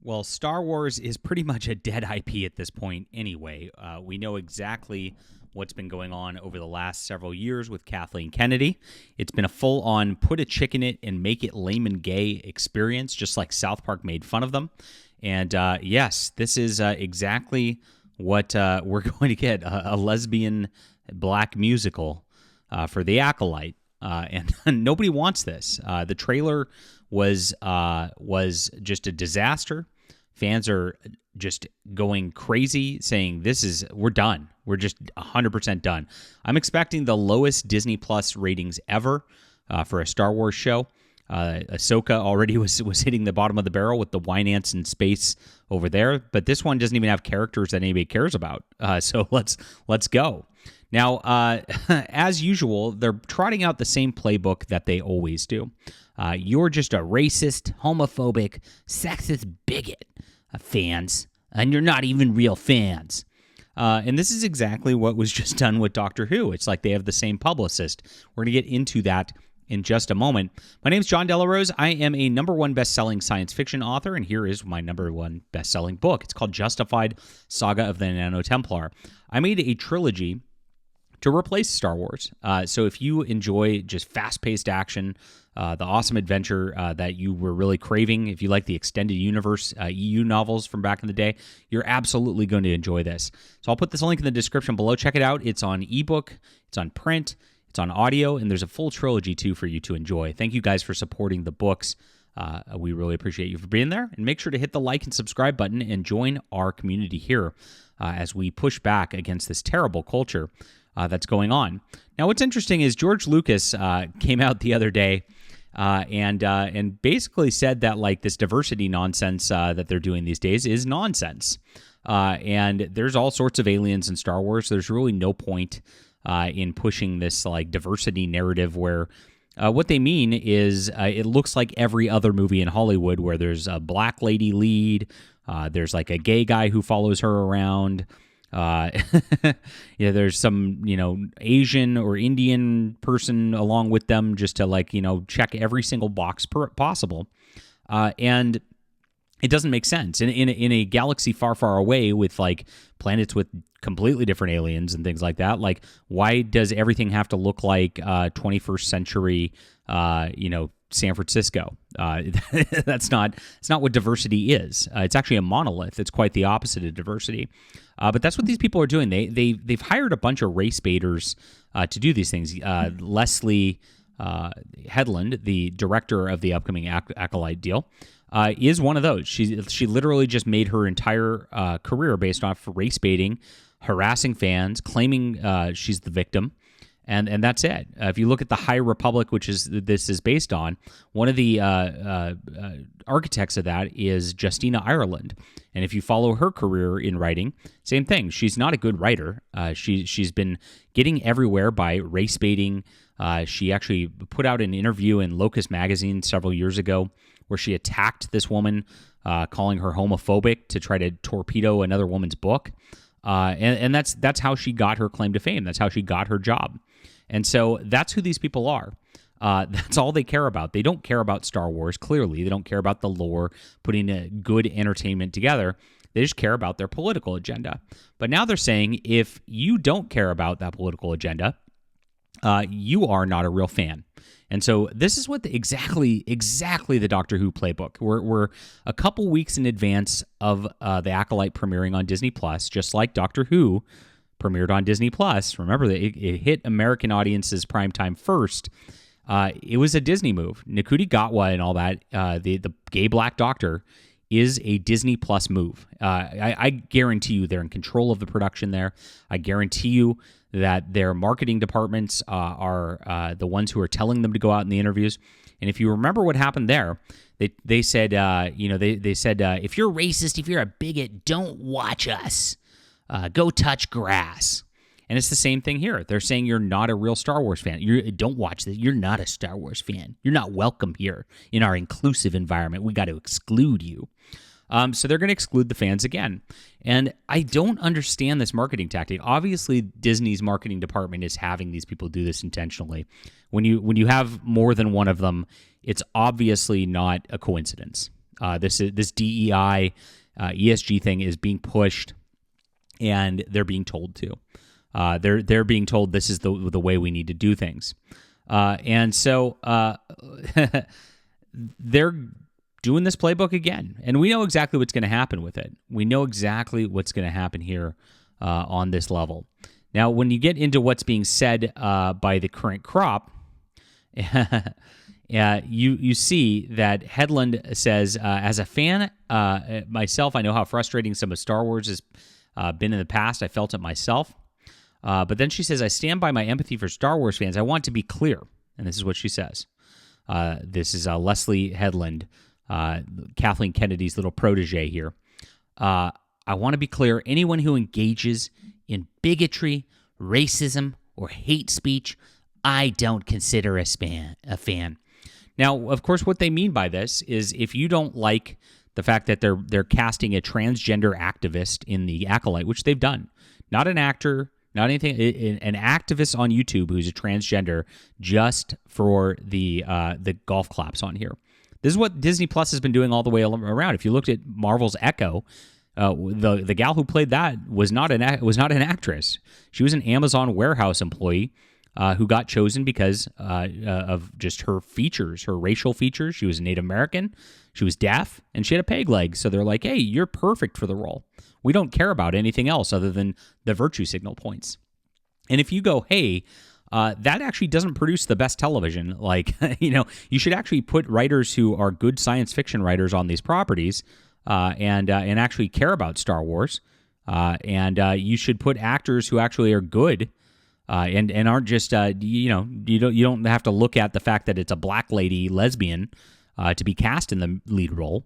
Well, Star Wars is pretty much a dead IP at this point anyway. We know exactly what's been going on over the last several years with Kathleen Kennedy. It's been a full-on put a chick in it and make it lame and gay experience, just like South Park made fun of them. And yes, this is exactly what we're going to get, a lesbian black musical for The Acolyte. And nobody wants this. The trailer was just a disaster. Fans are just going crazy, saying we're done. We're just 100% done. I'm expecting the lowest Disney Plus ratings ever for a Star Wars show. Ahsoka already was hitting the bottom of the barrel with the wine ants in space over there, but this one doesn't even have characters that anybody cares about. So let's go. Now, as usual, they're trotting out the same playbook that they always do. You're just a racist, homophobic, sexist bigot, fans, and you're not even real fans. And this is exactly what was just done with Doctor Who. It's like they have the same publicist. We're going to get into that in just a moment. My name's John Delarose. I am a #1 best-selling science fiction author, and here is my #1 best-selling book. It's called Justified: Saga of the Nano Templar. I made a trilogy to replace Star Wars. So if you enjoy just fast-paced action, the awesome adventure that you were really craving, if you like the extended universe EU novels from back in the day, you're absolutely going to enjoy this. So I'll put this link in the description below. Check it out. It's on ebook, it's on print, it's on audio, and there's a full trilogy too for you to enjoy. Thank you guys for supporting the books. We really appreciate you for being there. And make sure to hit the like and subscribe button and join our community here as we push back against this terrible culture that's going on. Now, what's interesting is George Lucas came out the other day and basically said that like this diversity nonsense that they're doing these days is nonsense. And there's all sorts of aliens in Star Wars. So there's really no point in pushing this like diversity narrative where what they mean is it looks like every other movie in Hollywood where there's a black lady lead, there's like a gay guy who follows her around. There's some, Asian or Indian person along with them just to check every single box possible. And it doesn't make sense in a galaxy far, far away with like planets with completely different aliens and things like that. Like, why does everything have to look like 21st century, San Francisco? That's not what diversity is. It's actually a monolith. It's quite the opposite of diversity. But that's what these people are doing. They've hired a bunch of race baiters to do these things. Leslye Headland, the director of the upcoming Acolyte deal, is one of those. She literally just made her entire career based off race baiting, harassing fans, claiming she's the victim. And that's it. If you look at the High Republic, which this is based on, one of the architects of that is Justina Ireland. And if you follow her career in writing, same thing. She's not a good writer. She's been getting everywhere by race baiting. She actually put out an interview in Locus magazine several years ago where she attacked this woman, calling her homophobic to try to torpedo another woman's book. And that's how she got her claim to fame. That's how she got her job. And so that's who these people are. That's all they care about. They don't care about Star Wars, clearly. They don't care about the lore, putting a good entertainment together. They just care about their political agenda. But now they're saying if you don't care about that political agenda, you are not a real fan. And so this is what exactly the Doctor Who playbook. We're a couple weeks in advance of the Acolyte premiering on Disney Plus, just like Doctor Who premiered on Disney Plus. Remember that it hit American audiences primetime first. It was a Disney move. Ncuti Gatwa and all that, the gay black doctor, is a Disney Plus move. I guarantee you they're in control of the production there. I guarantee you that their marketing departments are the ones who are telling them to go out in the interviews. And if you remember what happened there, they said, they said, if you're racist, if you're a bigot, don't watch us. Go touch grass. And it's the same thing here. They're saying you're not a real Star Wars fan. Don't watch this. You're not a Star Wars fan. You're not welcome here in our inclusive environment. We got to exclude you. So they're going to exclude the fans again. And I don't understand this marketing tactic. Obviously, Disney's marketing department is having these people do this intentionally. When you have more than one of them, it's obviously not a coincidence. This DEI, ESG thing is being pushed, and they're being told to. They're being told this is the way we need to do things, and so they're doing this playbook again, and we know exactly what's going to happen with it. We know exactly what's going to happen here on this level. Now, when you get into what's being said by the current crop, you see that Headland says, as a fan myself, I know how frustrating some of Star Wars has been in the past. I felt it myself. But then she says, I stand by my empathy for Star Wars fans. I want to be clear. And this is what she says. This is Leslye Headland, Kathleen Kennedy's little protege here. I want to be clear. Anyone who engages in bigotry, racism, or hate speech, I don't consider a fan. Now, of course, what they mean by this is if you don't like the fact that they're casting a transgender activist in the Acolyte, which they've done, not an actor, not anything, an activist on YouTube who's a transgender, just for the golf claps on here. This is what Disney Plus has been doing all the way around. If you looked at Marvel's Echo, the gal who played that was not an actress. She was an Amazon warehouse employee who got chosen because of just her features, her racial features. She was a Native American, she was deaf, and she had a peg leg. So they're like, hey, you're perfect for the role. We don't care about anything else other than the virtue signal points. And if you go, hey, that actually doesn't produce the best television. Like, you should actually put writers who are good science fiction writers on these properties and actually care about Star Wars. And you should put actors who actually are good and aren't just, you don't have to look at the fact that it's a black lady lesbian to be cast in the lead role.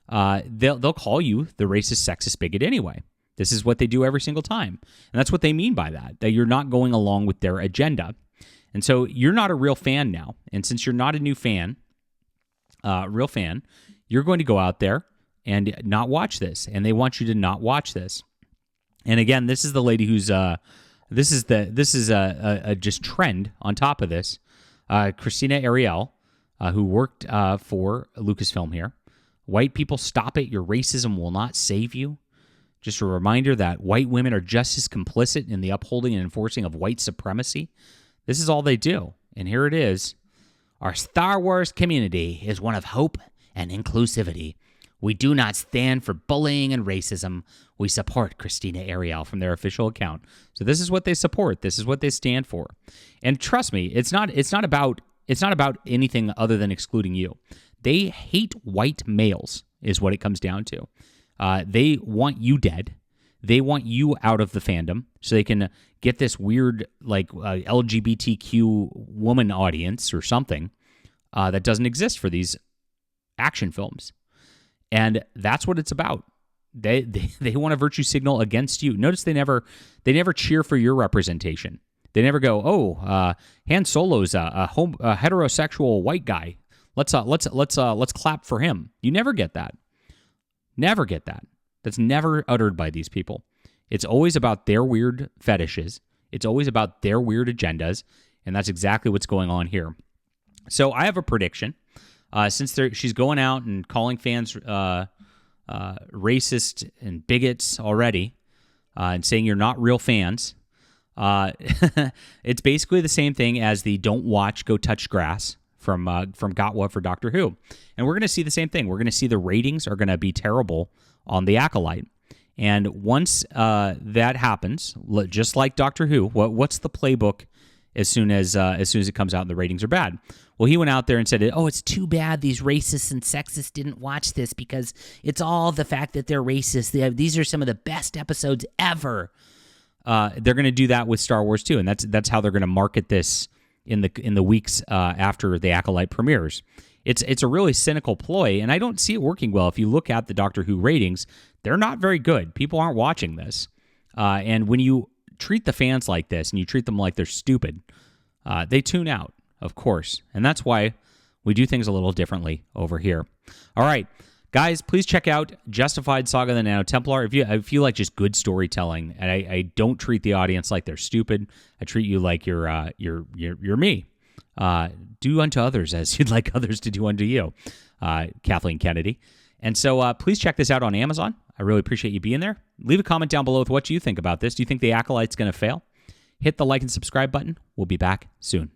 They'll call you the racist, sexist bigot anyway. This is what they do every single time. And that's what they mean by that you're not going along with their agenda. And so you're not a real fan now. And since you're not a new fan, real fan, you're going to go out there and not watch this. And they want you to not watch this. And again, this is the lady who's, this is a just trend on top of this. Christina Ariel, who worked for Lucasfilm here. White people, stop it. Your racism will not save you. Just a reminder that white women are just as complicit in the upholding and enforcing of white supremacy. This is all they do. And here it is. Our Star Wars community is one of hope and inclusivity. We do not stand for bullying and racism. We support Christina Ariel from their official account. So this is what they support. This is what they stand for. And trust me, it's not about anything other than excluding you. They hate white males, is what it comes down to. They want you dead. They want you out of the fandom so they can get this weird, like, LGBTQ woman audience or something that doesn't exist for these action films. And that's what it's about. They want a virtue signal against you. Notice they never cheer for your representation. They never go, oh, Han Solo's a heterosexual white guy. Let's clap for him. You never get that. Never get that. That's never uttered by these people. It's always about their weird fetishes. It's always about their weird agendas, and that's exactly what's going on here. So I have a prediction. Since she's going out and calling fans racist and bigots already, and saying you're not real fans, it's basically the same thing as the "Don't watch, go touch grass" from Gatwa for Doctor Who. And we're going to see the same thing. We're going to see the ratings are going to be terrible on the Acolyte. And once that happens, just like Doctor Who, what's the playbook as soon as it comes out and the ratings are bad? Well, he went out there and said, oh, it's too bad these racists and sexists didn't watch this because it's all the fact that they're racist. These are some of the best episodes ever. They're going to do that with Star Wars too, and that's how they're going to market this in the weeks after the Acolyte premieres. It's a really cynical ploy, and I don't see it working well. If you look at the Doctor Who ratings, they're not very good. People aren't watching this. And when you treat the fans like this and you treat them like they're stupid, they tune out, of course. And that's why we do things a little differently over here. All right, guys, please check out Justified Saga of the Nano Templar. If you like just good storytelling, and I don't treat the audience like they're stupid, I treat you like you're me. Do unto others as you'd like others to do unto you, Kathleen Kennedy. And so please check this out on Amazon. I really appreciate you being there. Leave a comment down below with what you think about this. Do you think the Acolyte's going to fail? Hit the like and subscribe button. We'll be back soon.